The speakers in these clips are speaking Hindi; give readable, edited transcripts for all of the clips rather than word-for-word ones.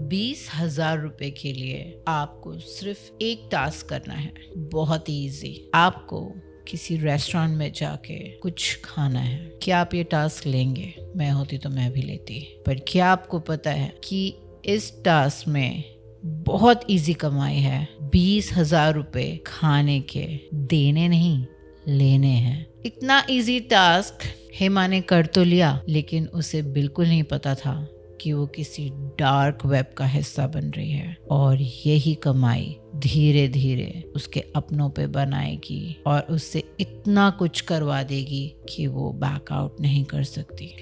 20,000 रुपए के लिए आपको सिर्फ एक टास्क करना है, बहुत ही इजी। आपको किसी रेस्टोरेंट में जाके कुछ खाना है। क्या आप ये टास्क लेंगे? मैं होती तो मैं भी लेती, पर क्या आपको पता है कि इस टास्क में बहुत इजी कमाई है। 20,000 रुपए खाने के, देने नहीं लेने हैं। इतना इजी टास्क हेमा ने कर तो लिया, लेकिन उसे बिल्कुल नहीं पता था कि वो किसी डार्क वेब का हिस्सा बन रही है, और यही कमाई धीरे धीरे उसके अपनों पे बनाएगी और उससे इतना कुछ करवा देगी कि वो बैक आउट नहीं कर सकती।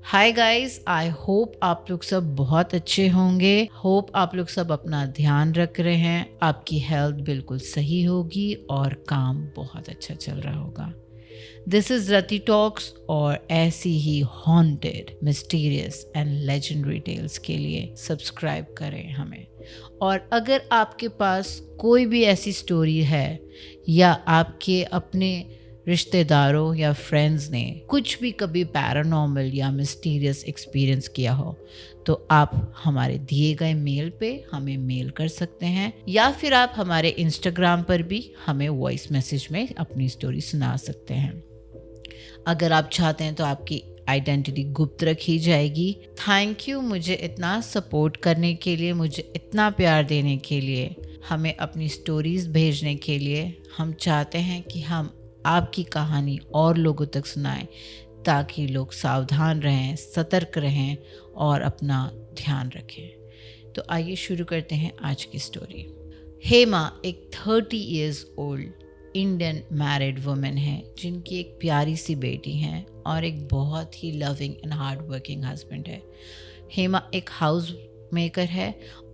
हाय गाइस, आई होप आप लोग सब बहुत अच्छे होंगे। होप आप लोग सब अपना ध्यान रख रहे हैं, आपकी हेल्थ बिल्कुल सही होगी और काम बहुत अच्छा चल रहा होगा। दिस इज रति टॉक्स, और ऐसी ही haunted, mysterious and legendary tales के लिए सब्सक्राइब करें हमें। और अगर आपके पास कोई भी ऐसी स्टोरी है या आपके अपने रिश्तेदारों या फ्रेंड्स ने कुछ भी कभी पैरानॉर्मल या मिस्टीरियस एक्सपीरियंस किया हो, तो आप हमारे दिए गए मेल पे हमें मेल कर सकते हैं, या फिर आप हमारे इंस्टाग्राम पर भी हमें वॉइस मैसेज में अपनी स्टोरी सुना सकते हैं। अगर आप चाहते हैं तो आपकी आइडेंटिटी गुप्त रखी जाएगी। थैंक यू मुझे इतना सपोर्ट करने के लिए, मुझे इतना प्यार देने के लिए, हमें अपनी स्टोरीज भेजने के लिए। हम चाहते हैं कि हम आपकी कहानी और लोगों तक सुनाएं, ताकि लोग सावधान रहें, सतर्क रहें और अपना ध्यान रखें। तो आइए शुरू करते हैं आज की स्टोरी। हेमा एक 30 years old Indian married women है, जिनकी एक प्यारी सी बेटी है और एक बहुत ही loving and hard working husband है। हेमा एक हाउस मेकर है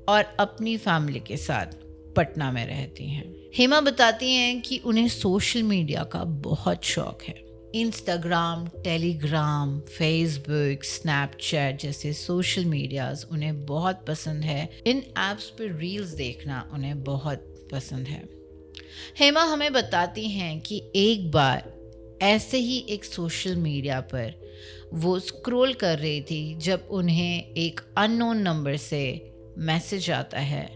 और अपनी फैमिली के साथ पटना में रहती हैं। हेमा बताती हैं कि उन्हें सोशल मीडिया का बहुत शौक है। इंस्टाग्राम, टेलीग्राम, फेसबुक, स्नैपचैट जैसे सोशल मीडियाज उन्हें बहुत पसंद है। इन ऐप्स पर रील्स देखना उन्हें बहुत पसंद है। हेमा हमें बताती हैं कि एक बार ऐसे ही एक सोशल मीडिया पर वो स्क्रॉल कर रही थी, जब उन्हें एक अननोन नंबर से मैसेज आता है,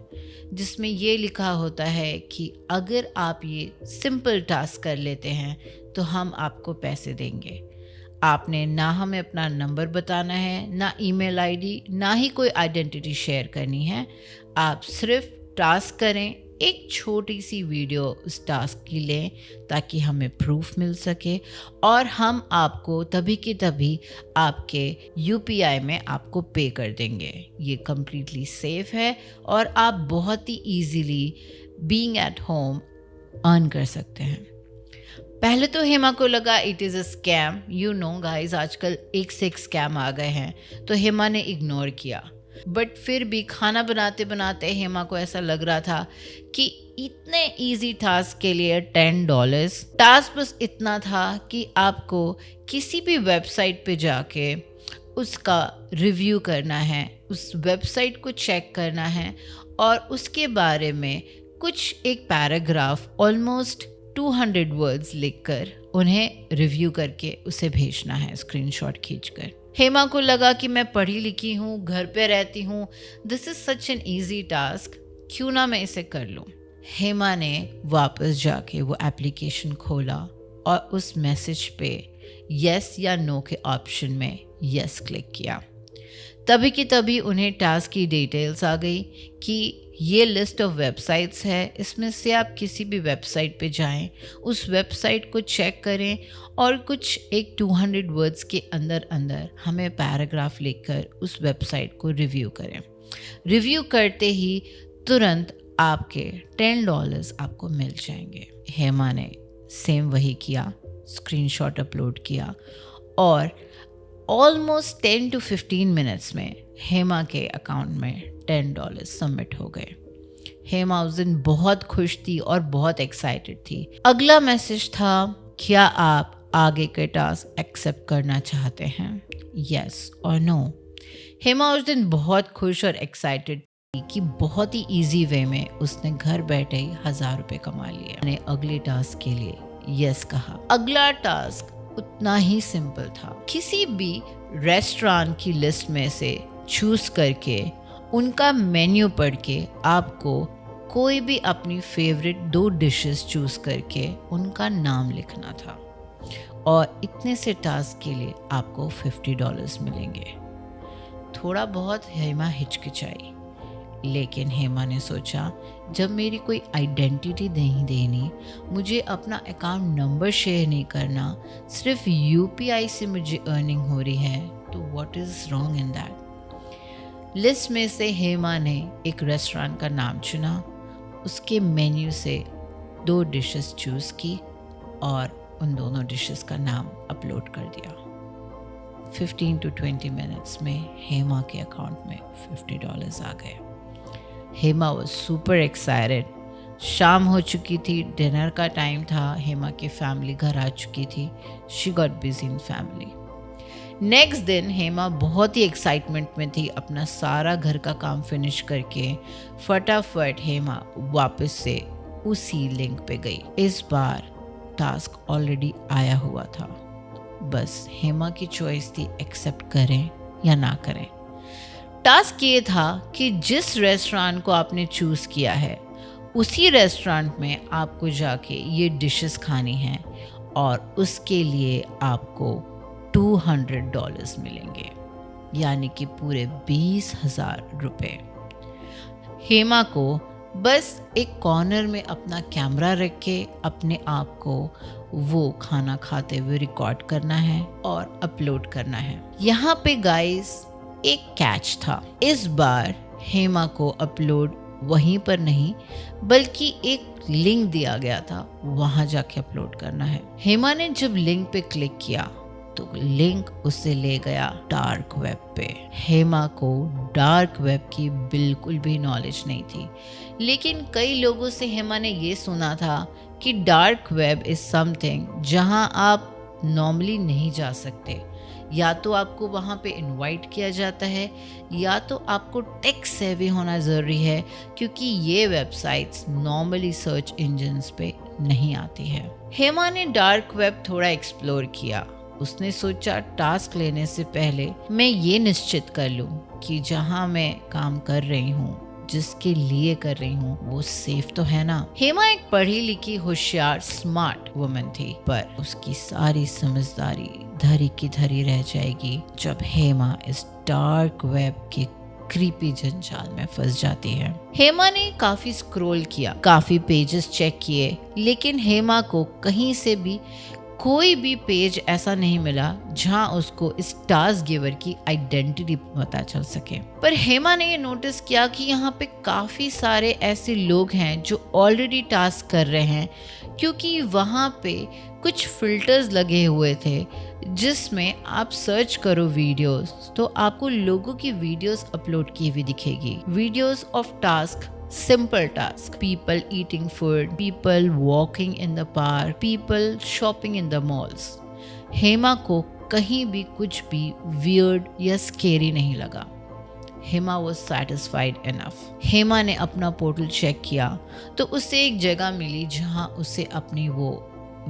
जिसमें ये लिखा होता है कि अगर आप ये सिंपल टास्क कर लेते हैं तो हम आपको पैसे देंगे। आपने ना हमें अपना नंबर बताना है, ना ईमेल आईडी, ना ही कोई आइडेंटिटी शेयर करनी है। आप सिर्फ टास्क करें, एक छोटी सी वीडियो उस टास्क की लें ताकि हमें प्रूफ मिल सके, और हम आपको तभी की तभी आपके यूपीआई में आपको पे कर देंगे। ये कम्प्लीटली सेफ है और आप बहुत ही easily being at home earn कर सकते हैं। पहले तो हेमा को लगा it is a scam. You know guys, आजकल एक से एक स्कैम आ गए हैं, तो हेमा ने इग्नोर किया। बट फिर भी खाना बनाते बनाते हेमा को ऐसा लग रहा था कि इतने इजी टास्क के लिए $10। टास्क बस इतना था कि आपको किसी भी वेबसाइट पे जाके उसका रिव्यू करना है, उस वेबसाइट को चेक करना है और उसके बारे में कुछ एक पैराग्राफ ऑलमोस्ट 200 वर्ड्स लिखकर उन्हें रिव्यू करके उसे भेजना है, स्क्रीनशॉट खींचकर। हेमा को लगा कि मैं पढ़ी लिखी हूँ, घर पे रहती हूँ, this is such an easy task, क्यों ना मैं इसे कर लूँ। हेमा ने वापस जाके वो एप्लीकेशन खोला और उस मैसेज पे यस या नो के ऑप्शन में यस क्लिक किया। तभी की तभी उन्हें टास्क की डिटेल्स आ गई कि ये लिस्ट ऑफ वेबसाइट्स है, इसमें से आप किसी भी वेबसाइट पे जाएं, उस वेबसाइट को चेक करें और कुछ एक 200 वर्ड्स के अंदर अंदर हमें पैराग्राफ लिखकर उस वेबसाइट को रिव्यू करें। रिव्यू करते ही तुरंत आपके $10 आपको मिल जाएंगे। हेमा ने सेम वही किया, स्क्रीनशॉट अपलोड किया और ऑलमोस्ट 10 to 15 मिनट्स में हेमा के अकाउंट में $10 सबमिट हो गए। हेमा उस दिन बहुत खुश थी और बहुत एक्साइटेड थी। अगला मैसेज था, क्या आप आगे के टास्क एक्सेप्ट करना चाहते हैं, यस और नो। हेमा उस दिन बहुत खुश और एक्साइटेड थी कि बहुत ही इजी वे में उसने घर बैठे ही $1000 कमा लिया। मैंने अगले टास्क के लिए यस कहा। अगला टास्क उतना ही सिंपल था, किसी भी रेस्टोरेंट की लिस्ट में से चूज करके उनका मेन्यू पढ़ के आपको कोई भी अपनी फेवरेट 2 डिशेस चूज करके उनका नाम लिखना था और इतने से टास्क के लिए आपको $50 मिलेंगे। थोड़ा बहुत हेमा हिचकिचाई, लेकिन हेमा ने सोचा जब मेरी कोई आइडेंटिटी नहीं देनी, मुझे अपना अकाउंट नंबर शेयर नहीं करना, सिर्फ यूपीआई से मुझे अर्निंग हो रही है, तो what is wrong in that. List में से हेमा ने एक रेस्टोरेंट का नाम चुना, उसके मेन्यू से 2 डिशेस चूज़ की और उन दोनों डिशेस का नाम अपलोड कर दिया। 15 to 20 मिनट्स में हेमा के अकाउंट में $50 आ गए। Hema was super excited. शाम हो चुकी थी, डिनर का टाइम था, हेमा की फैमिली घर आ चुकी थी। She got busy in family. Next दिन हेमा बहुत ही एक्साइटमेंट में थी। अपना सारा घर का काम फिनिश करके फटाफट हेमा वापस से उसी लिंक पे गई। इस बार टास्क ऑलरेडी आया हुआ था, बस हेमा की चॉइस थी एक्सेप्ट करें या ना करें। टास्क ये था कि जिस रेस्टोरेंट को आपने चूज़ किया है उसी रेस्टोरेंट में आपको जाके ये डिशेस खानी हैं और उसके लिए आपको $200 मिलेंगे, यानी कि पूरे 20,000 रुपये। हेमा को बस एक कॉर्नर में अपना कैमरा रख के अपने आप को वो खाना खाते हुए रिकॉर्ड करना है और अपलोड करना है। यहाँ पे गाइस एक कैच था। इस बार हेमा को अपलोड वहीं पर नहीं बल्कि एक लिंक दिया गया था, वहां जाके अपलोड करना है। हेमा ने जब लिंक पे क्लिक किया तो लिंक उसे ले गया डार्क वेब पे। हेमा को डार्क वेब की बिल्कुल भी नॉलेज नहीं थी, लेकिन कई लोगों से हेमा ने ये सुना था कि डार्क वेब इज समथिंग जहां आप नॉर्मली नहीं जा सकते। या तो आपको वहाँ पे इनवाइट किया जाता है या तो आपको टेक सेवी होना ज़रूरी है, क्योंकि ये वेबसाइट्स नॉर्मली सर्च इंजन्स पे नहीं आती है। हेमा ने डार्क वेब थोड़ा एक्सप्लोर किया। उसने सोचा टास्क लेने से पहले मैं ये निश्चित कर लूँ कि जहाँ मैं काम कर रही हूँ, जिसके लिए कर रही हूँ, वो सेफ तो है ना। हेमा एक पढ़ी लिखी होशियार स्मार्ट वुमन थी, पर उसकी सारी समझदारी धरी की धरी रह जाएगी जब हेमा इस डार्क वेब के क्रीपी जंजाल में फंस जाती है। हेमा ने काफी स्क्रॉल किया, काफी पेजेस चेक किए, लेकिन हेमा को कहीं से भी कोई भी पेज ऐसा नहीं मिला जहां उसको इस टास्क गिवर की आइडेंटिटी पता चल सके। पर हेमा ने ये नोटिस किया कि यहाँ पे काफी सारे ऐसे लोग हैं जो ऑलरेडी टास्क कर रहे हैं, क्योंकि वहाँ पे कुछ फिल्टर्स लगे हुए थे जिसमें आप सर्च करो वीडियोस तो आपको लोगों की वीडियोस अपलोड की हुई दिखेगी। Videos of task, simple task, people eating food, people walking in the park, people shopping in the malls. Hema को कहीं भी कुछ भी weird या scary नहीं लगा। Hema was satisfied enough. Hema ने अपना पोर्टल चेक किया तो उसे एक जगह मिली जहां उसे अपनी वो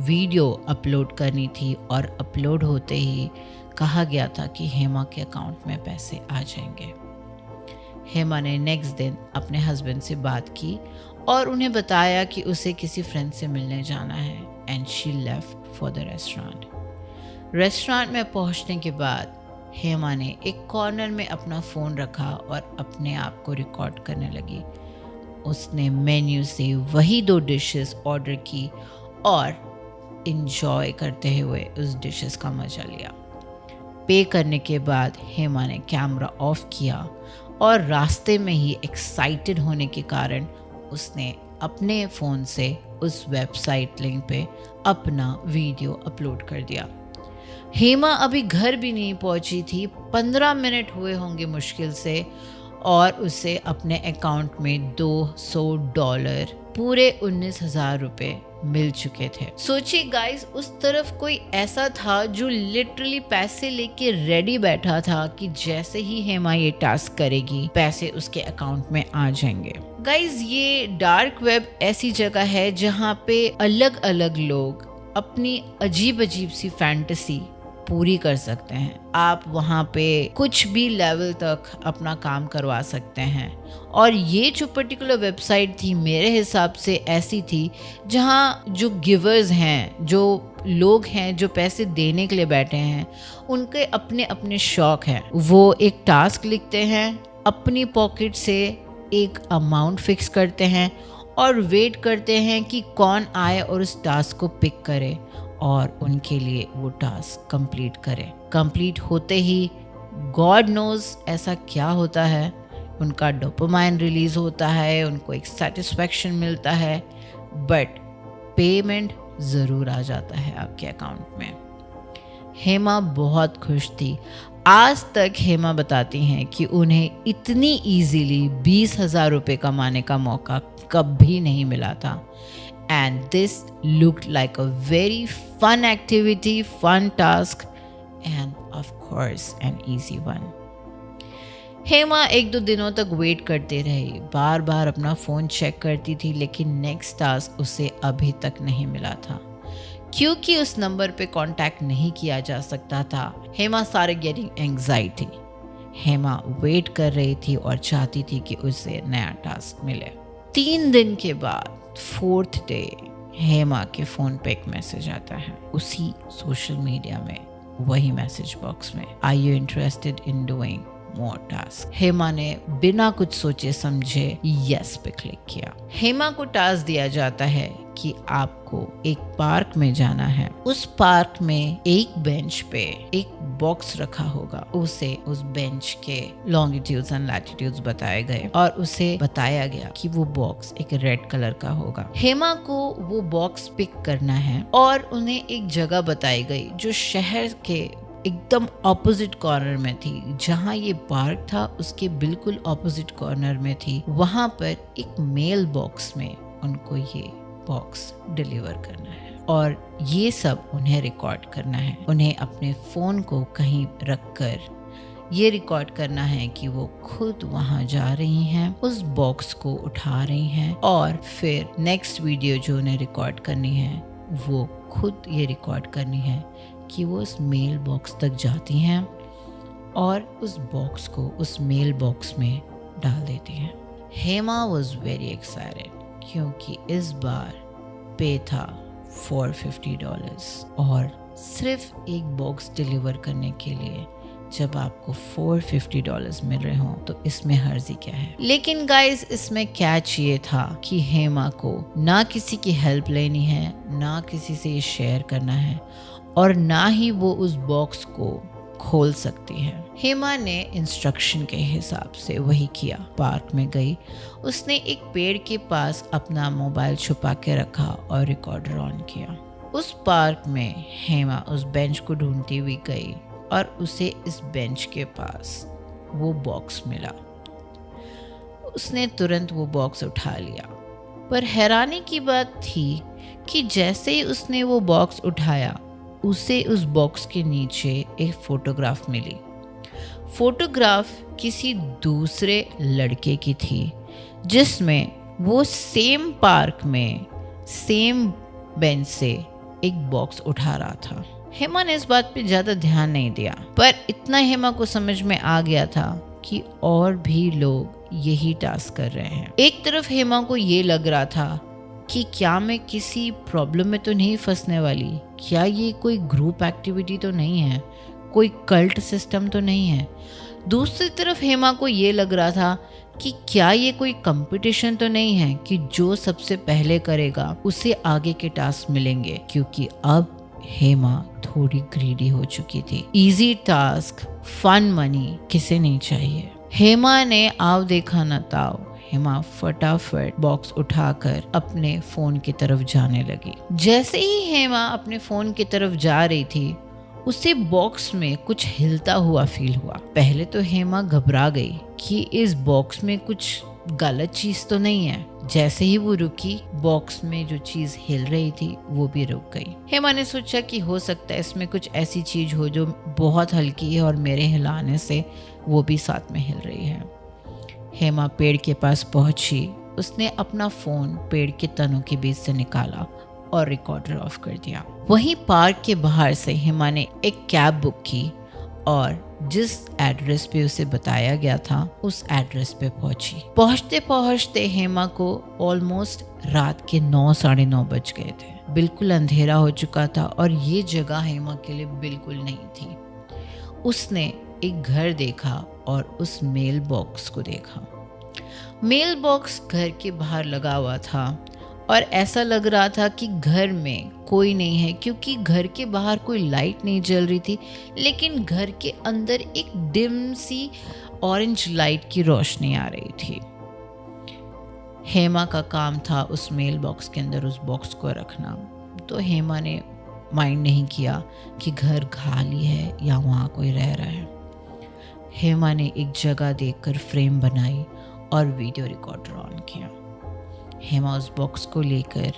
वीडियो अपलोड करनी थी और अपलोड होते ही कहा गया था कि हेमा के अकाउंट में पैसे आ जाएंगे। हेमा ने नेक्स्ट दिन अपने हस्बैंड से बात की और उन्हें बताया कि उसे किसी फ्रेंड से मिलने जाना है and she left for the restaurant. Restaurant में पहुंचने के बाद हेमा ने एक कॉर्नर में अपना फ़ोन रखा और अपने आप को रिकॉर्ड करने लगी। उसने मेन्यू से वही 2 डिशेस ऑर्डर की और इंजॉय करते हुए उस डिशेस का मज़ा लिया। पे करने के बाद हेमा ने कैमरा ऑफ किया और रास्ते में ही एक्साइटेड होने के कारण उसने अपने फ़ोन से उस वेबसाइट लिंक पे अपना वीडियो अपलोड कर दिया। हेमा अभी घर भी नहीं पहुंची थी, 15 मिनट हुए होंगे मुश्किल से, और उसे अपने अकाउंट में $200 पूरे 19,000 रुपये मिल चुके थे। सोचिए गाइस, उस तरफ कोई ऐसा था जो लिटरली पैसे लेके रेडी बैठा था कि जैसे ही हेमा ये टास्क करेगी पैसे उसके अकाउंट में आ जाएंगे। गाइस, ये डार्क वेब ऐसी जगह है जहाँ पे अलग अलग लोग अपनी अजीब अजीब सी फैंटेसी पूरी कर सकते हैं। आप वहाँ पे कुछ भी लेवल तक अपना काम करवा सकते हैं। और ये जो पर्टिकुलर वेबसाइट थी मेरे हिसाब से ऐसी थी जहाँ जो गिवर्स हैं, जो लोग हैं जो पैसे देने के लिए बैठे हैं, उनके अपने अपने शौक हैं। वो एक टास्क लिखते हैं, अपनी पॉकेट से एक अमाउंट फिक्स करते हैं और वेट करते हैं कि कौन आए और उस टास्क को पिक करे और उनके लिए वो टास्क कंप्लीट करे। कंप्लीट होते ही गॉड नोज ऐसा क्या होता है, उनका डोपामाइन रिलीज होता है, उनको एक सेटिस्फैक्शन मिलता है, बट पेमेंट ज़रूर आ जाता है आपके अकाउंट में। हेमा बहुत खुश थी। आज तक हेमा बताती हैं कि उन्हें इतनी इजीली 20,000 रुपये कमाने का मौका कभी नहीं मिला था। And this looked like a very fun activity, fun task and of course an easy one. Hema 1-2 दिनों तक वेट करते रही, बार बार अपना फ़ोन चेक करती थी, लेकिन नेक्स्ट टास्क उसे अभी तक नहीं मिला था। क्योंकि उस नंबर पे कांटेक्ट नहीं किया जा सकता था, Hema started getting anxiety. Hema wait कर रही थी और चाहती थी कि उसे नया टास्क मिले। 3 दिन के बाद 4th डे हेमा के फ़ोन पे एक मैसेज आता है, उसी सोशल मीडिया में, वही मैसेज बॉक्स में, are you interested in doing more task. Hema ने बिना कुछ सोचे समझे यस पे क्लिक किया। हेमा को टास्क दिया जाता है कि आपको एक पार्क में जाना है। उस पार्क में एक बेंच पे एक बॉक्स रखा होगा, उसे उस बेंच के लॉन्गिट्यूड्स एंड लैटिट्यूड्स बताए गए और उसे बताया गया कि वो बॉक्स एक रेड कलर का होगा। हेमा को वो बॉक्स पिक करना है और उन्हें एक जगह बताई गई जो शहर के एकदम ऑपोजिट कॉर्नर में थी। जहाँ ये पार्क था उसके बिल्कुल ऑपोजिट कॉर्नर में थी। वहाँ पर एक मेल बॉक्स में उनको ये बॉक्स डिलीवर करना है और ये सब उन्हें रिकॉर्ड करना है। उन्हें अपने फ़ोन को कहीं रखकर ये रिकॉर्ड करना है कि वो खुद वहाँ जा रही हैं, उस बॉक्स को उठा रही हैं और फिर नेक्स्ट वीडियो जो उन्हें रिकॉर्ड करनी है वो खुद ये रिकॉर्ड करनी है कि वो उस मेल बॉक्स तक जाती हैं और उस बॉक्स को उस मेल बॉक्स में डाल देती हैं। हेमा वॉज वेरी एक्साइटेड क्योंकि इस बार पे था $450 और सिर्फ एक बॉक्स डिलीवर करने के लिए जब आपको $450 मिल रहे हों तो इसमें हर्जी क्या है। लेकिन गाइस इसमें कैच ये था कि हेमा को ना किसी की हेल्प लेनी है, ना किसी से ये शेयर करना है और ना ही वो उस बॉक्स को खोल सकती है। हेमा ने इंस्ट्रक्शन के हिसाब से वही किया। पार्क में गई, उसने एक पेड़ के पास अपना मोबाइल छुपा के रखा और रिकॉर्डर ऑन किया। उस पार्क में हेमा उस बेंच को ढूंढती हुई गई और उसे इस बेंच के पास वो बॉक्स मिला। उसने तुरंत वो बॉक्स उठा लिया, पर हैरानी की बात थी कि जैसे ही उसने वो बॉक्स उठाया उसे उस बॉक्स के नीचे एक फोटोग्राफ मिली। फोटोग्राफ किसी दूसरे लड़के की थी जिसमें वो सेम पार्क में सेम बेंच से एक बॉक्स उठा रहा था। हेमा ने इस बात पे ज़्यादा ध्यान नहीं दिया, पर इतना हेमा को समझ में आ गया था कि और भी लोग यही टास्क कर रहे हैं। एक तरफ हेमा को ये लग रहा था कि क्या मैं किसी प्रॉब्लम में तो नहीं फंसने वाली, क्या ये कोई ग्रुप एक्टिविटी तो नहीं है, कोई कल्ट सिस्टम तो नहीं है। दूसरी तरफ हेमा को ये लग रहा था कि क्या ये कोई कंपटीशन तो नहीं है कि जो सबसे पहले करेगा उसे आगे के टास्क मिलेंगे, क्योंकि अब हेमा थोड़ी ग्रीडी हो चुकी थी। इजी टास्क, फन मनी किसे नहीं चाहिए। हेमा ने आव देखा न ताव, हेमा फटाफट बॉक्स उठाकर अपने फोन की तरफ जाने लगी। जैसे ही हेमा अपने फोन की तरफ जा रही थी उसे बॉक्स में कुछ हिलता हुआ फील हुआ। पहले तो हेमा घबरा गई कि इस बॉक्स में कुछ गलत चीज तो नहीं है। जैसे ही वो रुकी, बॉक्स में जो चीज हिल रही थी वो भी रुक गई। हेमा ने सोचा कि हो सकता है इसमें कुछ ऐसी चीज हो जो बहुत हल्की है और मेरे हिलाने से वो भी साथ में हिल रही है। हेमा पेड़ के पास पहुंची, उसने अपना फोन पेड़ के तनों के बीच से निकाला और रिकॉर्डर ऑफ कर दिया। वहीं पार्क के बाहर से हेमा ने एक कैब बुक की और जिस एड्रेस पे उसे बताया गया था उस एड्रेस पे पहुंची। पहुंचते पहुंचते हेमा को ऑलमोस्ट रात के 9 साढ़े 9 बज गए थे। बिल्कुल अंधेरा हो चुका था और ये जगह हेमा के लिए बिल्कुल नहीं थी। उसने एक घर देखा और उस मेल बॉक्स को देखा। मेल बॉक्स घर के बाहर लगा हुआ था और ऐसा लग रहा था कि घर में कोई नहीं है, क्योंकि घर के बाहर कोई लाइट नहीं जल रही थी, लेकिन घर के अंदर एक डिम सी ऑरेंज लाइट की रोशनी आ रही थी। हेमा का काम था उस मेल बॉक्स के अंदर उस बॉक्स को रखना, तो हेमा ने माइंड नहीं किया कि घर खाली है या वहाँ कोई रह रहा है। हेमा ने एक जगह देखकर फ्रेम बनाई और वीडियो रिकॉर्डर ऑन किया। हेमा उस बॉक्स को लेकर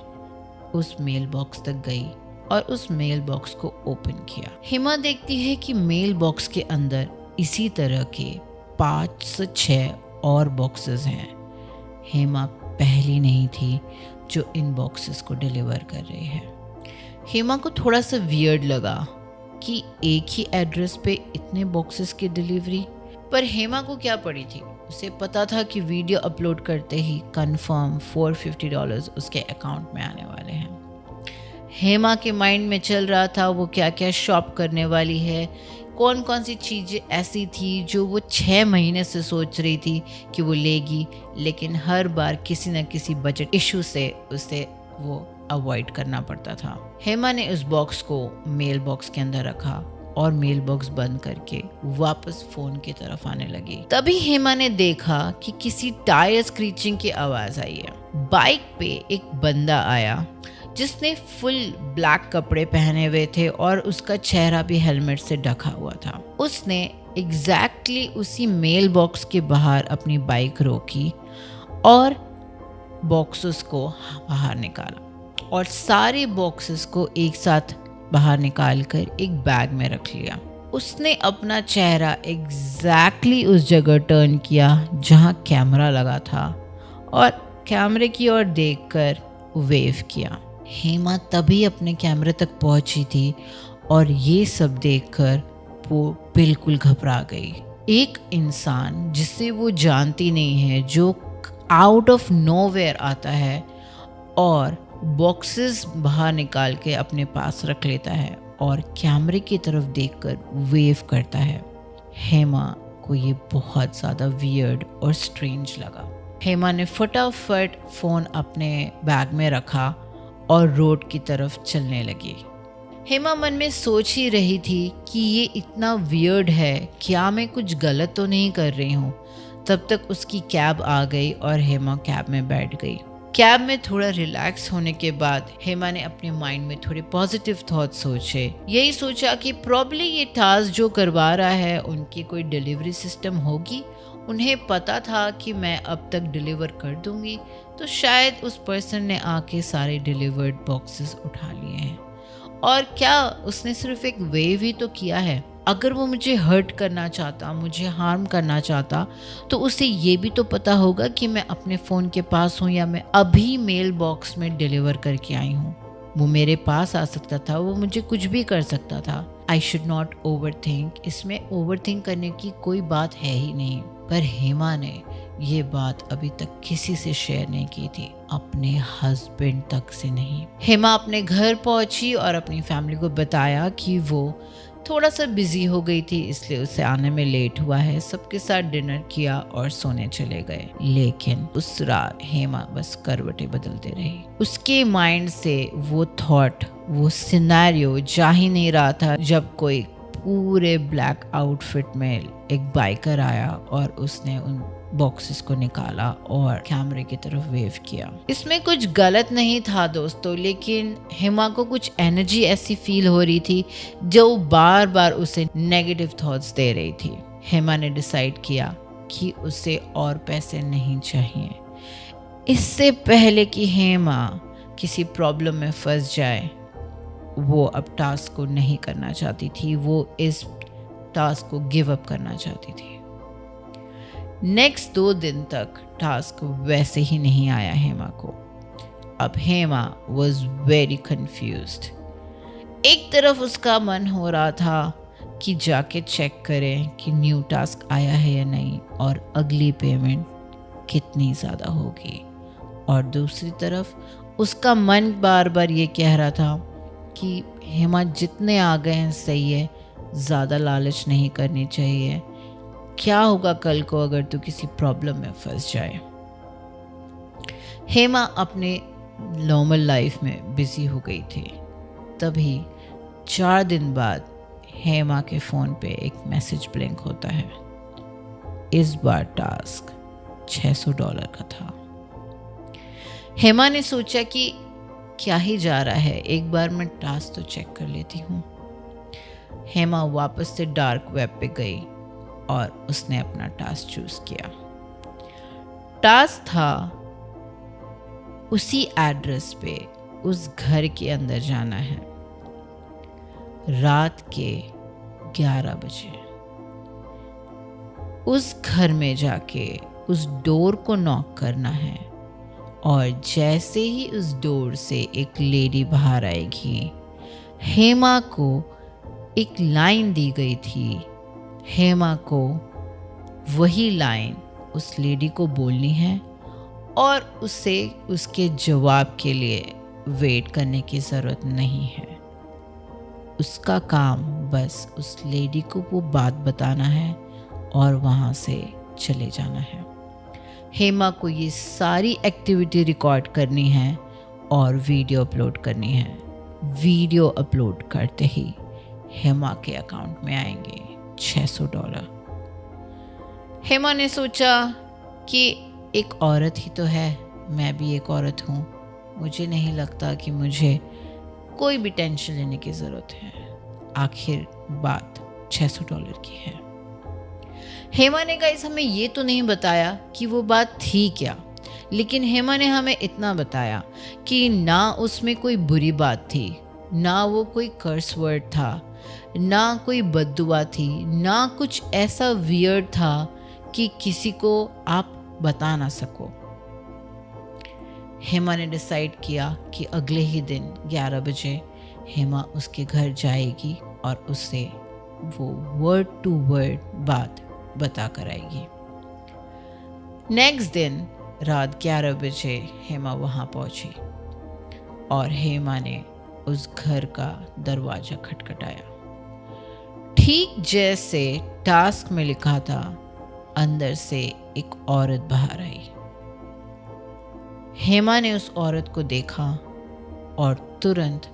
उस मेल बॉक्स तक गई और उस मेल बॉक्स को ओपन किया। हेमा देखती है कि मेल बॉक्स के अंदर इसी तरह के 5 से 6 और बॉक्सेस हैं। हेमा पहली नहीं थी जो इन बॉक्सेस को डिलीवर कर रही है। हेमा को थोड़ा सा वियर्ड लगा कि एक ही एड्रेस पे इतने बॉक्सेस की डिलीवरी, पर हेमा को क्या पड़ी थी, उसे पता था कि वीडियो अपलोड करते ही कंफर्म $450 उसके अकाउंट में आने वाले हैं। हेमा के माइंड में चल रहा था वो क्या क्या शॉप करने वाली है, कौन कौन सी चीज़ें ऐसी थी जो वो 6 महीने से सोच रही थी कि वो लेगी, लेकिन हर बार किसी न किसी बजट इशू से उसे वो अवॉइड करना पड़ता था। हेमा ने उस बॉक्स को मेल बॉक्स के अंदर रखा और मेल बॉक्स बंद करके वापस फोन की तरफ आने लगी। तभी हेमा ने देखा कि किसी टायर स्क्रीचिंग की आवाज आई है। बाइक पे एक बंदा आया जिसने फुल ब्लैक कपड़े पहने हुए थे और उसका चेहरा भी हेलमेट से ढका हुआ था। उसने एग्जैक्टली उसी मेल बॉक्स के बाहर अपनी बाइक रोकी और बॉक्सेस को बाहर निकाला और सारे बॉक्सेस को एक साथ बाहर निकालकर एक बैग में रख लिया। उसने अपना चेहरा एग्जैक्टली उस जगह टर्न किया जहां कैमरा लगा था और कैमरे की ओर देखकर वेव किया। हेमा तभी अपने कैमरे तक पहुंची थी और ये सब देखकर वो बिल्कुल घबरा गई। एक इंसान जिसे वो जानती नहीं है, जो आउट ऑफ नोवेयर आता है और बॉक्सेस बाहर निकाल के अपने पास रख लेता है और कैमरे की तरफ देखकर वेव करता है। हेमा को ये बहुत ज़्यादा वियर्ड और स्ट्रेंज लगा। हेमा ने फटाफट फ़ोन अपने बैग में रखा और रोड की तरफ चलने लगी। हेमा मन में सोच ही रही थी कि ये इतना वियर्ड है, क्या मैं कुछ गलत तो नहीं कर रही हूँ। तब तक उसकी कैब आ गई और हेमा कैब में बैठ गई। कैब में थोड़ा रिलैक्स होने के बाद हेमा ने अपने माइंड में थोड़े पॉजिटिव थॉट सोचे। यही सोचा कि प्रॉब्ली ये टास्क जो करवा रहा है उनकी कोई डिलीवरी सिस्टम होगी, उन्हें पता था कि मैं अब तक डिलीवर कर दूंगी, तो शायद उस पर्सन ने आके सारे डिलीवर्ड बॉक्सेस उठा लिए हैं। और क्या उसने सिर्फ एक वेव ही तो किया है। अगर वो मुझे हर्ट करना चाहता, मुझे हार्म करना चाहता, तो उसे ये भी तो पता होगा कि मैं अपने फ़ोन के पास हूँ या मैं अभी मेल बॉक्स में डिलीवर करके आई हूँ। वो मेरे पास आ सकता था, वो मुझे कुछ भी कर सकता था। I should not over think. इसमें ओवर थिंक करने की कोई बात है ही नहीं। पर हेमा ने ये बात अभी तक किसी से शेयर नहीं की थी, अपने हस्बैंड तक से नहीं। हेमा अपने घर पहुंची और अपनी फैमिली को बताया कि वो थोड़ा सा बिजी हो गई थी, इसलिए उसे आने में लेट हुआ है। सबके साथ डिनर किया और सोने चले गए। लेकिन उस रात हेमा बस करवटें बदलते रही। उसके माइंड से वो थॉट, वो सिनेरियो जा ही नहीं रहा था जब कोई पूरे ब्लैक आउटफिट में एक बाइकर आया और उसने उन बॉक्सेस को निकाला और कैमरे की तरफ वेव किया। इसमें कुछ गलत नहीं था दोस्तों, लेकिन हेमा को कुछ एनर्जी ऐसी फील हो रही थी जो बार बार उसे नेगेटिव थॉट्स दे रही थी। हेमा ने डिसाइड किया कि उसे और पैसे नहीं चाहिए। इससे पहले कि हेमा किसी प्रॉब्लम में फंस जाए, वो अब टास्क को नहीं करना चाहती थी। वो इस टास्क को गिव अप करना चाहती थी। नेक्स्ट 2 दिन तक टास्क वैसे ही नहीं आया हेमा को। अब हेमा वॉज वेरी कंफ्यूज्ड। एक तरफ उसका मन हो रहा था कि जाके चेक करें कि न्यू टास्क आया है या नहीं और अगली पेमेंट कितनी ज़्यादा होगी, और दूसरी तरफ उसका मन बार बार ये कह रहा था कि हेमा जितने आ गए हैं सही है, ज़्यादा लालच नहीं करनी चाहिए, क्या होगा कल को अगर तू किसी प्रॉब्लम में फंस जाए। हेमा अपने नॉर्मल लाइफ में बिजी हो गई थी। तभी 4 दिन बाद हेमा के फ़ोन पे एक मैसेज ब्लिंक होता है। इस बार टास्क $600 का था। हेमा ने सोचा कि क्या ही जा रहा है, एक बार मैं टास्क तो चेक कर लेती हूँ। हेमा वापस से डार्क वेब पे गई और उसने अपना टास्क चूज किया। टास्क था उसी एड्रेस पे उस घर के अंदर जाना है रात के 11 बजे। उस घर में जाके उस डोर को नॉक करना है और जैसे ही उस डोर से एक लेडी बाहर आएगी, हेमा को एक लाइन दी गई थी। हेमा को वही लाइन उस लेडी को बोलनी है और उसे उसके जवाब के लिए वेट करने की ज़रूरत नहीं है। उसका काम बस उस लेडी को वो बात बताना है और वहाँ से चले जाना है। हेमा को ये सारी एक्टिविटी रिकॉर्ड करनी है और वीडियो अपलोड करनी है। वीडियो अपलोड करते ही हेमा के अकाउंट में आएंगे $600। हेमा ने सोचा कि एक औरत ही तो है, मैं भी एक औरत हूँ, मुझे नहीं लगता कि मुझे कोई भी टेंशन लेने की ज़रूरत है, आखिर बात $600 की है। हेमा ने गाइस हमें ये तो नहीं बताया कि वो बात थी क्या, लेकिन हेमा ने हमें इतना बताया कि ना उसमें कोई बुरी बात थी, ना वो कोई कर्स वर्ड था, ना कोई बद्दुआ थी, ना कुछ ऐसा वियर्ड था कि किसी को आप बता ना सको। हेमा ने डिसाइड किया कि अगले ही दिन 11 बजे हेमा उसके घर जाएगी और उससे वो वर्ड टू वर्ड बात बता कर आएगी। नेक्स्ट दिन रात 11 बजे हेमा वहाँ पहुंची और हेमा ने उस घर का दरवाज़ा खटखटाया। ठीक जैसे टास्क में लिखा था, अंदर से एक औरत बाहर आई। हेमा ने उस औरत को देखा और तुरंत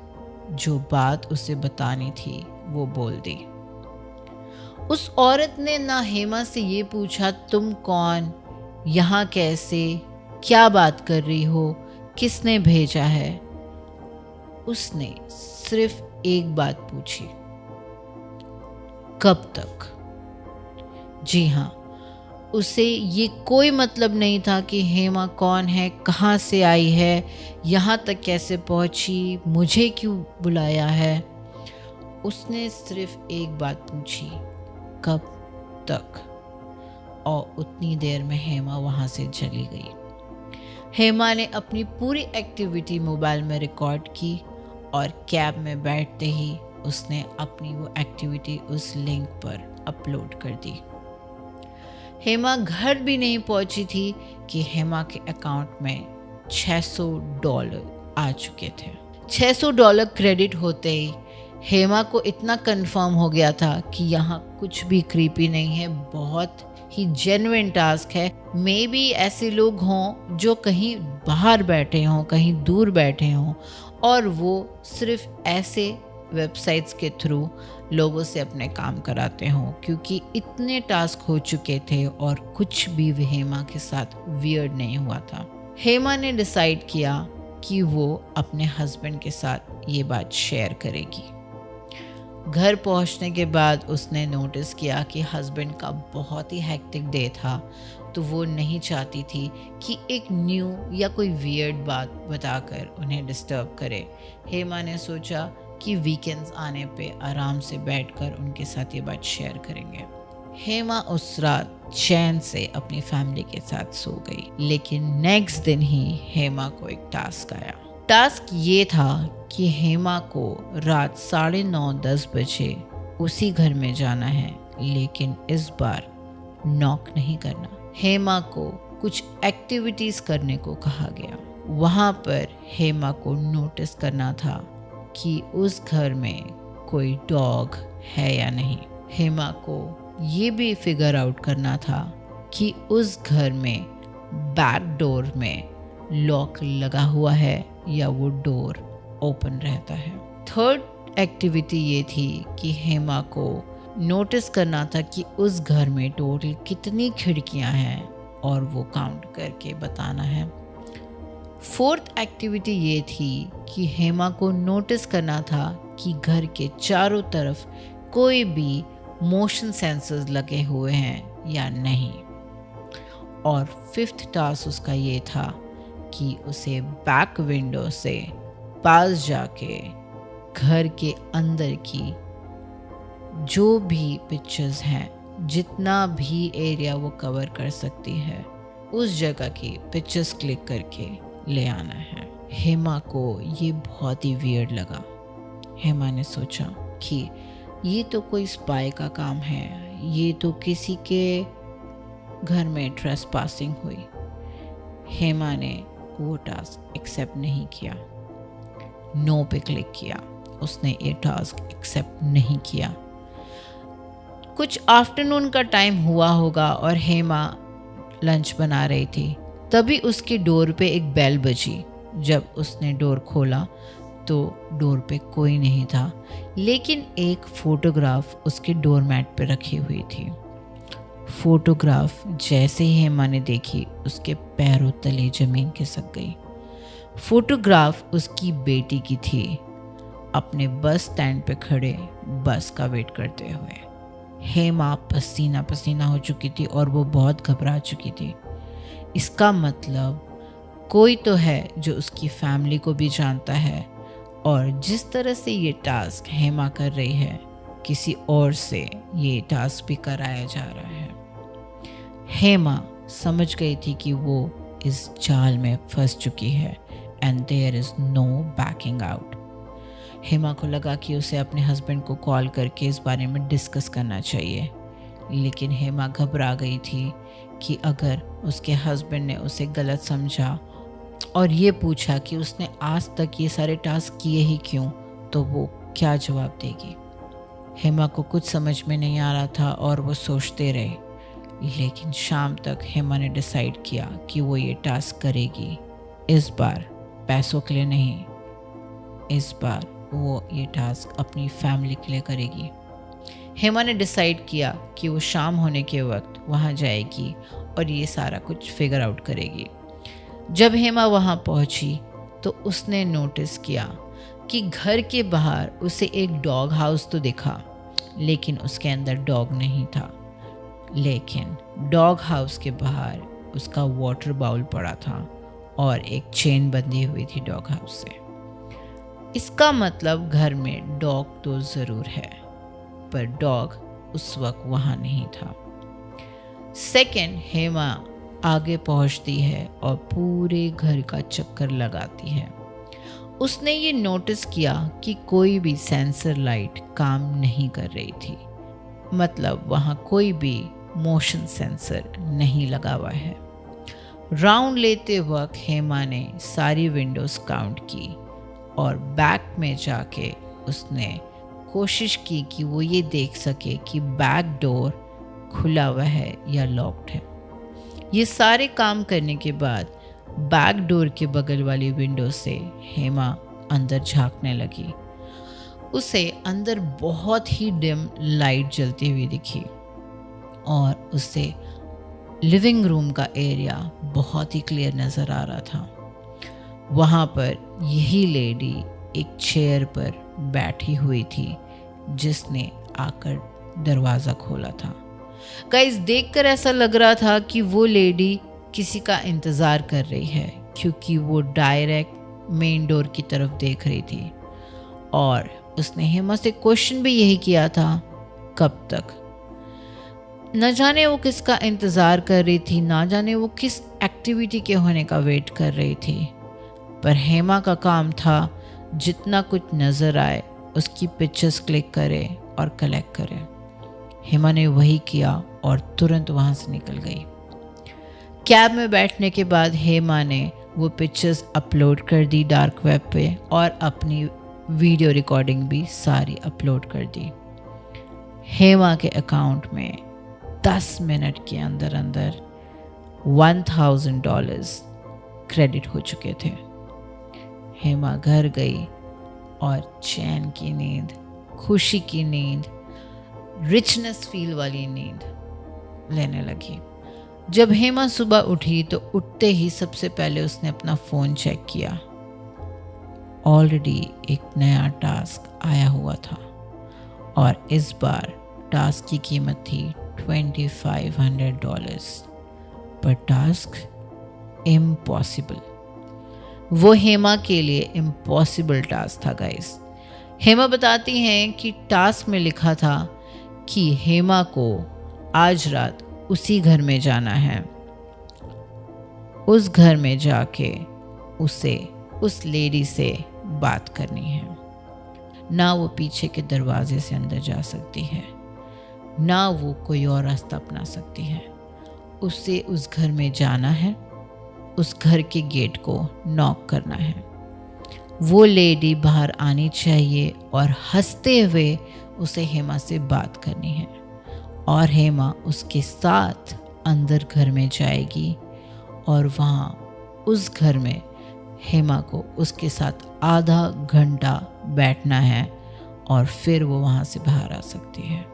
जो बात उसे बतानी थी वो बोल दी। उस औरत ने ना हेमा से ये पूछा तुम कौन, यहाँ कैसे, क्या बात कर रही हो, किसने भेजा है। उसने सिर्फ एक बात पूछी, कब तक। जी हाँ, उसे ये कोई मतलब नहीं था कि हेमा कौन है, कहाँ से आई है, यहाँ तक कैसे पहुँची, मुझे क्यों बुलाया है। उसने सिर्फ एक बात पूछी, कब तक, और उतनी देर में हेमा वहाँ से चली गई। हेमा ने अपनी पूरी एक्टिविटी मोबाइल में रिकॉर्ड की और कैब में बैठते ही उसने अपनी वो एक्टिविटी उस लिंक पर अपलोड कर दी। हेमा घर भी नहीं पहुंची थी कि हेमा के अकाउंट में $600 आ चुके थे। $600 क्रेडिट होते ही हेमा को इतना कंफर्म हो गया था कि यहाँ कुछ भी क्रीपी नहीं है, बहुत ही जेन्युइन टास्क है। मे बी ऐसे लोग हों जो कहीं बाहर बैठे हों, कहीं दूर बैठे हों और वो सिर्फ ऐसे वेबसाइट्स के थ्रू लोगों से अपने काम कराते हों, क्योंकि इतने टास्क हो चुके थे और कुछ भी हेमा के साथ वियर्ड नहीं हुआ था। हेमा ने डिसाइड किया कि वो अपने हस्बैंड के साथ ये बात शेयर करेगी। घर पहुंचने के बाद उसने नोटिस किया कि हस्बैंड का बहुत ही हेक्टिक डे था, तो वो नहीं चाहती थी कि एक न्यू या कोई वियर्ड बात बताकर उन्हें डिस्टर्ब करे। हेमा ने सोचा कि वीकेंड्स आने पे आराम से बैठकर उनके साथ ये बात शेयर करेंगे। हेमा उस रात चैन से अपनी फैमिली के साथ सो गई, लेकिन नेक्स्ट दिन ही हेमा को एक टास्क आया। टास्क ये था कि हेमा को रात 9:30-10 बजे उसी घर में जाना है, लेकिन इस बार नॉक नहीं करना। हेमा को कुछ एक्टिविटीज करने को कहा गया। वहां पर हेमा को नोटिस करना था कि उस घर में कोई डॉग है या नहीं। हेमा को ये भी फिगर आउट करना था कि उस घर में बैक डोर में लॉक लगा हुआ है या वो डोर ओपन रहता है। थर्ड एक्टिविटी ये थी कि हेमा को नोटिस करना था कि उस घर में टोटल कितनी खिड़कियां हैं और वो काउंट करके बताना है। फोर्थ एक्टिविटी ये थी कि हेमा को नोटिस करना था कि घर के चारों तरफ कोई भी मोशन सेंसर्स लगे हुए हैं या नहीं। और फिफ्थ टास्क उसका ये था कि उसे बैक विंडो से पास जाके घर के अंदर की जो भी पिक्चर्स हैं, जितना भी एरिया वो कवर कर सकती है, उस जगह की पिक्चर्स क्लिक करके ले आना है। हेमा को ये बहुत ही वियर्ड लगा। हेमा ने सोचा कि ये तो कोई स्पाई का काम है, ये तो किसी के घर में ट्रेसपासिंग हुई। हेमा ने वो टास्क एक्सेप्ट नहीं किया, नो पे क्लिक किया। उसने ये टास्क एक्सेप्ट नहीं किया। कुछ आफ्टरनून का टाइम हुआ होगा और हेमा लंच बना रही थी, तभी उसकी डोर पे एक बेल बजी। जब उसने डोर खोला तो डोर पे कोई नहीं था, लेकिन एक फोटोग्राफ उसके डोरमैट पे रखी हुई थी। फोटोग्राफ जैसे ही हेमा ने देखी, उसके पैरों तले जमीन खिसक गई। फोटोग्राफ उसकी बेटी की थी, अपने बस स्टैंड पे खड़े बस का वेट करते हुए। हेमा पसीना पसीना हो चुकी थी और वो बहुत घबरा चुकी थी। इसका मतलब कोई तो है जो उसकी फैमिली को भी जानता है, और जिस तरह से ये टास्क हेमा कर रही है, किसी और से ये टास्क भी कराया जा रहा है। हेमा समझ गई थी कि वो इस जाल में फंस चुकी है and there is no backing out. Hema को लगा कि उसे अपने हस्बैंड को कॉल करके इस बारे में डिस्कस करना चाहिए, लेकिन हेमा घबरा गई थी कि अगर उसके हस्बैंड ने उसे गलत समझा और ये पूछा कि उसने आज तक ये सारे टास्क किए ही क्यों, तो वो क्या जवाब देगी। हेमा को कुछ समझ में नहीं आ रहा था और वो सोचते रहे, लेकिन शाम तक हेमा ने डिसाइड किया कि वो ये टास्क करेगी। इस बार पैसों के लिए नहीं, इस बार वो ये टास्क अपनी फैमिली के लिए करेगी। हेमा ने डिसाइड किया कि वो शाम होने के वक्त वहाँ जाएगी और ये सारा कुछ फिगर आउट करेगी। जब हेमा वहाँ पहुँची तो उसने नोटिस किया कि घर के बाहर उसे एक डॉग हाउस तो दिखा, लेकिन उसके अंदर डॉग नहीं था। लेकिन डॉग हाउस के बाहर उसका वाटर बाउल पड़ा था और एक चेन बंधी हुई थी डॉग हाउस से। इसका मतलब घर में डॉग तो ज़रूर है, पर डॉग उस वक्त वहाँ नहीं था। सेकंड, हेमा आगे पहुँचती है और पूरे घर का चक्कर लगाती है। उसने ये नोटिस किया कि कोई भी सेंसर लाइट काम नहीं कर रही थी, मतलब वहाँ कोई भी मोशन सेंसर नहीं लगा हुआ है। राउंड लेते वक्त हेमा ने सारी विंडोज काउंट की और बैक में जाके उसने कोशिश की कि वो ये देख सके कि बैक डोर खुला हुआ है या लॉक्ड है। ये सारे काम करने के बाद बैक डोर के बगल वाली विंडो से हेमा अंदर झांकने लगी। उसे अंदर बहुत ही डिम लाइट जलती हुई दिखी और उसे लिविंग रूम का एरिया बहुत ही क्लियर नज़र आ रहा था। वहाँ पर यही लेडी एक चेयर पर बैठी हुई थी जिसने आकर दरवाज़ा खोला था। गाइस, देखकर ऐसा लग रहा था कि वो लेडी किसी का इंतज़ार कर रही है, क्योंकि वो डायरेक्ट मेन डोर की तरफ देख रही थी और उसने हेमा से क्वेश्चन भी यही किया था, कब तक। न जाने वो किसका इंतज़ार कर रही थी, ना जाने वो किस एक्टिविटी के होने का वेट कर रही थी। पर हेमा का काम था जितना कुछ नज़र आए उसकी पिक्चर्स क्लिक करे और कलेक्ट करे। हेमा ने वही किया और तुरंत वहाँ से निकल गई। कैब में बैठने के बाद हेमा ने वो पिक्चर्स अपलोड कर दी डार्क वेब पे और अपनी वीडियो रिकॉर्डिंग भी सारी अपलोड कर दी। हेमा के अकाउंट में 10 मिनट के अंदर अंदर $1000 क्रेडिट हो चुके थे। हेमा घर गई और चैन की नींद, खुशी की नींद, रिचनेस फील वाली नींद लेने लगी। जब हेमा सुबह उठी तो उठते ही सबसे पहले उसने अपना फ़ोन चेक किया। ऑलरेडी एक नया टास्क आया हुआ था और इस बार टास्क की कीमत थी $2500। पर टास्क इम्पॉसिबल। वो हेमा के लिए इम्पॉसिबल टास्क था गाइस। हेमा बताती हैं कि टास्क में लिखा था कि हेमा को आज रात उसी घर में जाना है। उस घर में जाके उसे उस लेडी से बात करनी है। ना वो पीछे के दरवाजे से अंदर जा सकती है, ना वो कोई और रास्ता अपना सकती है। उसे उस घर में जाना है, उस घर के गेट को नॉक करना है। वो लेडी बाहर आनी चाहिए और हंसते हुए उसे हेमा से बात करनी है और हेमा उसके साथ अंदर घर में जाएगी और वहाँ उस घर में हेमा को उसके साथ आधा घंटा बैठना है और फिर वो वहाँ से बाहर आ सकती है।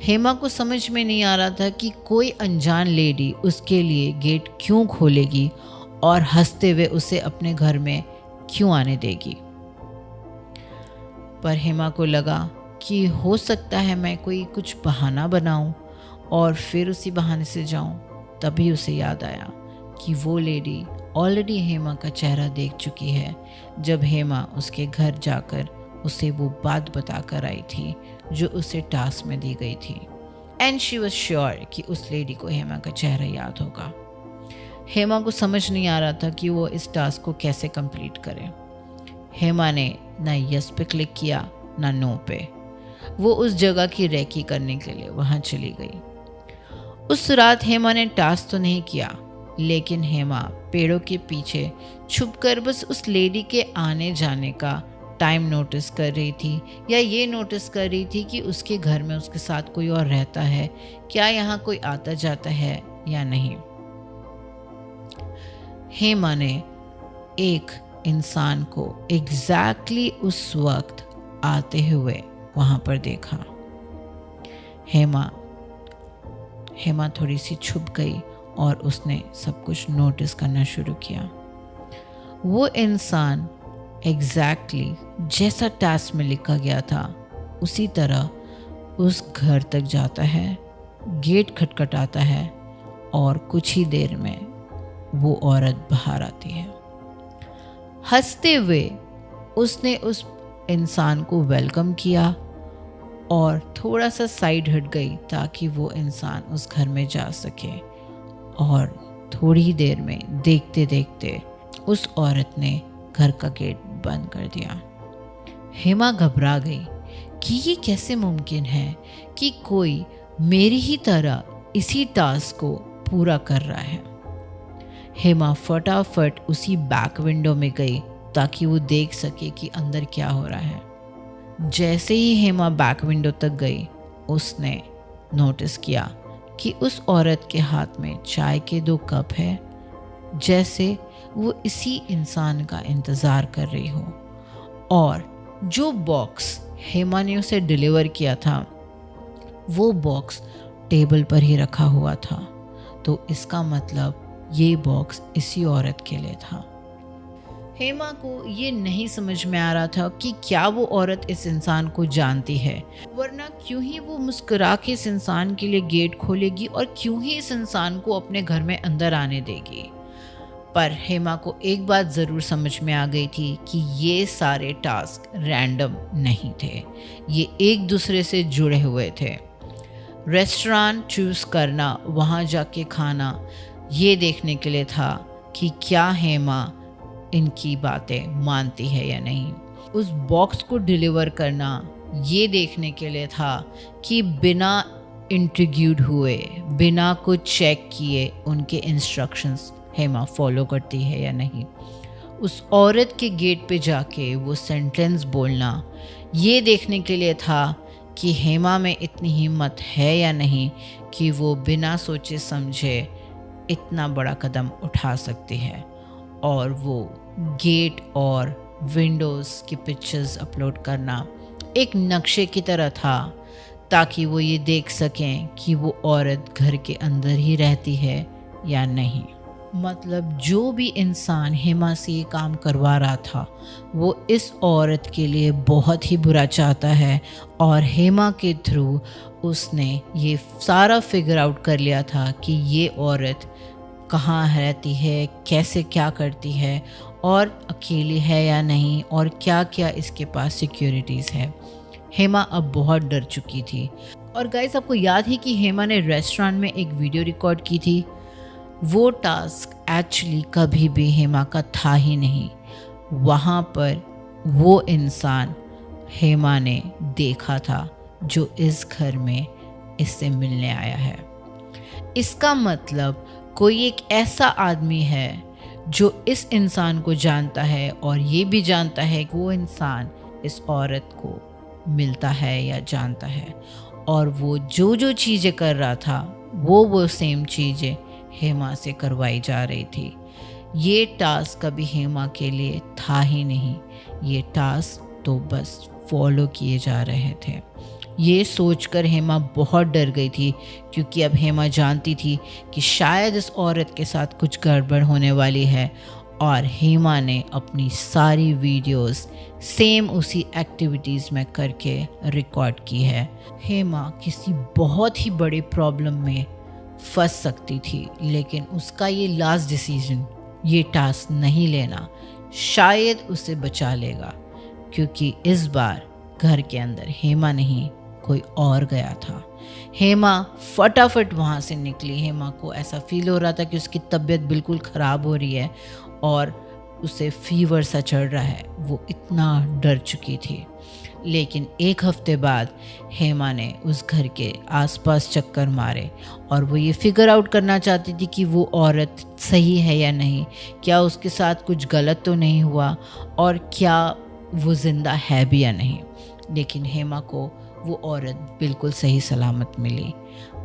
हेमा को समझ में नहीं आ रहा था कि कोई अनजान लेडी उसके लिए गेट क्यों खोलेगी और हंसते हुए उसे अपने घर में क्यों आने देगी। पर हेमा को लगा कि हो सकता है मैं कोई कुछ बहाना बनाऊं और फिर उसी बहाने से जाऊं। तभी उसे याद आया कि वो लेडी ऑलरेडी हेमा का चेहरा देख चुकी है जब हेमा उसके घर जाकर उसे वो बात बता कर आई थी जो उसे टास्क में दी गई थी। एंड शी वॉज श्योर कि उस लेडी को हेमा का चेहरा याद होगा। हेमा को समझ नहीं आ रहा था कि वो इस टास्क को कैसे कंप्लीट करे। हेमा ने ना यस पे क्लिक किया ना नो पे। वो उस जगह की रेकी करने के लिए वहाँ चली गई। उस रात हेमा ने टास्क तो नहीं किया, लेकिन हेमा पेड़ों के पीछे छुपकर बस उस लेडी के आने जाने का टाइम नोटिस कर रही थी, या ये नोटिस कर रही थी कि उसके घर में उसके साथ कोई और रहता है, क्या यहाँ कोई आता जाता है या नहीं। हेमा ने एक इंसान को एग्जैक्टली उस वक्त आते हुए वहाँ पर देखा। हेमा थोड़ी सी छुप गई और उसने सब कुछ नोटिस करना शुरू किया। वो इंसान एग्जैक्टली जैसा टास्क में लिखा गया था उसी तरह उस घर तक जाता है, गेट खटखटाता है और कुछ ही देर में वो औरत बाहर आती है। हंसते हुए उसने उस इंसान को वेलकम किया और थोड़ा सा साइड हट गई ताकि वो इंसान उस घर में जा सके। और थोड़ी ही देर में देखते देखते उस औरत ने घर का गेट बंद कर दिया। हेमा घबरा गई कि ये कैसे मुमकिन है कि कोई मेरी ही तरह इसी टास्क को पूरा कर रहा है। हेमा फटाफट उसी बैक विंडो में गई ताकि वो देख सके कि अंदर क्या हो रहा है। जैसे ही हेमा बैक विंडो तक गई, उसने नोटिस किया कि उस औरत के हाथ में चाय के 2 कप है, जैसे वो इसी इंसान का इंतज़ार कर रही हो। और जो बॉक्स हेमा ने उसे डिलीवर किया था वो बॉक्स टेबल पर ही रखा हुआ था। तो इसका मतलब ये बॉक्स इसी औरत के लिए था। हेमा को ये नहीं समझ में आ रहा था कि क्या वो औरत इस इंसान को जानती है, वरना क्यों ही वो मुस्कुरा के इस इंसान के लिए गेट खोलेगी और क्यों ही इस इंसान को अपने घर में अंदर आने देगी। पर हेमा को एक बात ज़रूर समझ में आ गई थी कि ये सारे टास्क रैंडम नहीं थे, ये एक दूसरे से जुड़े हुए थे। रेस्टोरेंट चूज़ करना, वहाँ जाके खाना, ये देखने के लिए था कि क्या हेमा इनकी बातें मानती है या नहीं। उस बॉक्स को डिलीवर करना ये देखने के लिए था कि बिना इंट्रीग्यूड हुए, बिना कुछ चेक किए उनके इंस्ट्रक्शंस हेमा फॉलो करती है या नहीं। उस औरत के गेट पे जाके वो सेंटेंस बोलना ये देखने के लिए था कि हेमा में इतनी हिम्मत है या नहीं कि वो बिना सोचे समझे इतना बड़ा कदम उठा सकती है। और वो गेट और विंडोज़ की पिक्चर्स अपलोड करना एक नक्शे की तरह था, ताकि वो ये देख सकें कि वो औरत घर के अंदर ही रहती है या नहीं। मतलब जो भी इंसान हेमा से ये काम करवा रहा था वो इस औरत के लिए बहुत ही बुरा चाहता है, और हेमा के थ्रू उसने ये सारा फिगर आउट कर लिया था कि ये औरत कहाँ रहती है, कैसे क्या करती है, और अकेली है या नहीं, और क्या क्या इसके पास सिक्योरिटीज़ है। हेमा अब बहुत डर चुकी थी। और गाइस, आपको याद है कि हेमा ने रेस्टोरेंट में एक वीडियो रिकॉर्ड की थी। वो टास्क एक्चुअली कभी भी हेमा का था ही नहीं। वहाँ पर वो इंसान हेमा ने देखा था जो इस घर में इससे मिलने आया है। इसका मतलब कोई एक ऐसा आदमी है जो इस इंसान को जानता है, और ये भी जानता है कि वो इंसान इस औरत को मिलता है या जानता है, और वो जो जो चीज़ें कर रहा था वो सेम चीज़ें हेमा से करवाई जा रही थी। ये टास्क कभी हेमा के लिए था ही नहीं। ये टास्क तो बस फॉलो किए जा रहे थे। ये सोचकर हेमा बहुत डर गई थी, क्योंकि अब हेमा जानती थी कि शायद इस औरत के साथ कुछ गड़बड़ होने वाली है। और हेमा ने अपनी सारी वीडियोस सेम उसी एक्टिविटीज़ में करके रिकॉर्ड की है। हेमा किसी बहुत ही बड़े प्रॉब्लम में फंस सकती थी, लेकिन उसका ये लास्ट डिसीजन, ये टास्क नहीं लेना, शायद उसे बचा लेगा, क्योंकि इस बार घर के अंदर हेमा नहीं कोई और गया था। हेमा फटाफट वहाँ से निकली। हेमा को ऐसा फील हो रहा था कि उसकी तबीयत बिल्कुल ख़राब हो रही है और उसे फीवर सा चढ़ रहा है। वो इतना डर चुकी थी। लेकिन एक हफ्ते बाद हेमा ने उस घर के आसपास चक्कर मारे, और वो ये फिगर आउट करना चाहती थी कि वो औरत सही है या नहीं, क्या उसके साथ कुछ गलत तो नहीं हुआ, और क्या वो ज़िंदा है भी या नहीं। लेकिन हेमा को वो औरत बिल्कुल सही सलामत मिली।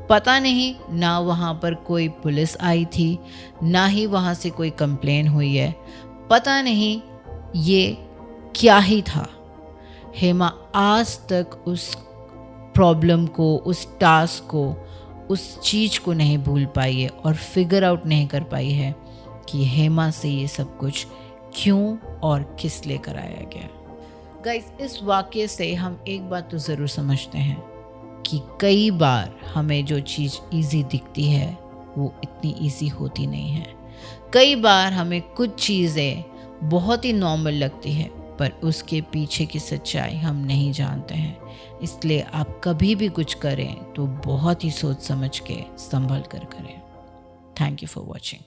पता नहीं, ना वहाँ पर कोई पुलिस आई थी, ना ही वहाँ से कोई कंप्लेन हुई है। पता नहीं ये क्या ही था। हेमा आज तक उस प्रॉब्लम को, उस टास्क को, उस चीज़ को नहीं भूल पाई है, और फिगर आउट नहीं कर पाई है कि हेमा से ये सब कुछ क्यों और किस लिए कराया गया। गाइस, इस वाक़ये से हम एक बात तो ज़रूर समझते हैं कि कई बार हमें जो चीज़ इजी दिखती है वो इतनी इजी होती नहीं है। कई बार हमें कुछ चीज़ें बहुत ही नॉर्मल लगती है, पर उसके पीछे की सच्चाई हम नहीं जानते हैं। इसलिए आप कभी भी कुछ करें तो बहुत ही सोच समझ के संभल कर करें। Thank you for watching.